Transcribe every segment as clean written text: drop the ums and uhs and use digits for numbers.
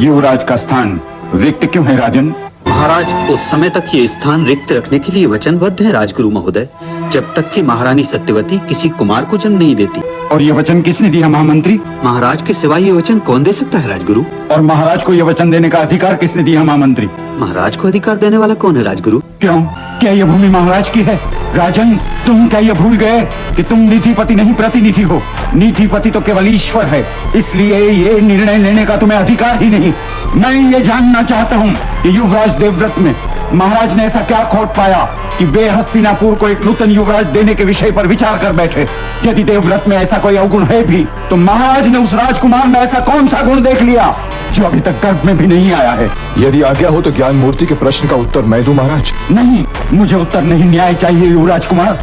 युवराज का स्थान रिक्त क्यों है राजन? महाराज, उस समय तक ये स्थान रिक्त रखने के लिए वचनबद्ध है राजगुरु महोदय, जब तक कि महारानी सत्यवती किसी कुमार को जन्म नहीं देती। और ये वचन किसने दिया महामंत्री? महाराज के सिवा ये वचन कौन दे सकता है राजगुरु? और महाराज को ये वचन देने का अधिकार किसने दिया महामंत्री? महाराज को अधिकार देने वाला कौन है राजगुरु? क्यों, क्या ये भूमि महाराज की है? राजन, तुम क्या ये भूल गए कि तुम नीतिपति नहीं प्रतिनिधि हो? नीतिपति तो केवल ईश्वर है, इसलिए ये निर्णय लेने का तुम्हें अधिकार ही नहीं। मैं ये जानना चाहता हूँ कि युवराज देवव्रत में महाराज ने ऐसा क्या खोट पाया कि वे हस्तिनापुर को एक नूतन युवराज देने के विषय पर विचार कर बैठे। यदि देवव्रत में ऐसा कोई अवगुण है भी, तो महाराज ने उस राजकुमार में ऐसा कौन सा गुण देख लिया जो अभी तक गर्भ में भी नहीं आया है? यदि आज्ञा हो तो ज्ञान मूर्ति के प्रश्न का उत्तर मैं दूं महाराज। नहीं, मुझे उत्तर नहीं, न्याय चाहिए युवराज कुमार।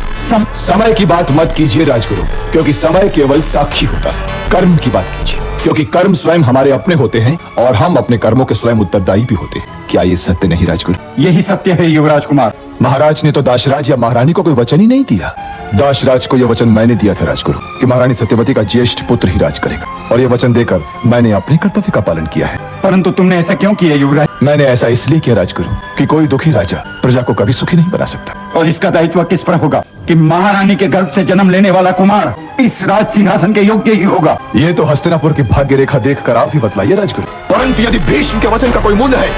समय की बात मत कीजिए राजगुरु, क्योंकि समय केवल साक्षी होता है। कर्म की बात कीजिए, क्योंकि कर्म स्वयं हमारे अपने होते हैं और हम अपने कर्मों के स्वयं उत्तरदायी भी होते हैं। क्या ये सत्य नहीं राजगुरु? यही सत्य है युवराज कुमार। महाराज ने तो दाशराज या महारानी को कोई वचन ही नहीं दिया। दाशराज को यह वचन मैंने दिया था राजगुरु कि महारानी सत्यवती का ज्येष्ठ पुत्र ही राज करेगा, और यह वचन देकर मैंने अपने कर्तव्य का पालन किया है। परंतु तुमने ऐसा क्यों किया युवराज? मैंने ऐसा इसलिए किया राजगुरु कि कोई दुखी राजा प्रजा को कभी सुखी नहीं बना सकता। और इसका दायित्व किस पर होगा कि महारानी के गर्भ से जन्म लेने वाला कुमार इस राज सिंहासन के योग्य ही होगा? ये तो हस्तिनापुर की भाग्य रेखा देखकर आप ही बतलाइए राजगुरु। परंतु यदि भीष्म के वचन का कोई मूल्य है,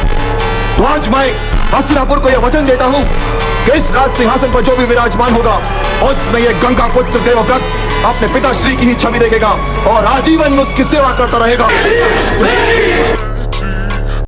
तो आज मैं हस्तिनापुर को यह वचन देता हूँ कि इस राज सिंहासन पर जो भी विराजमान होगा, उसमें ये गंगा पुत्र देवव्रत अपने पिताश्री की ही छवि देखेगा और आजीवन उसकी सेवा करता रहेगा।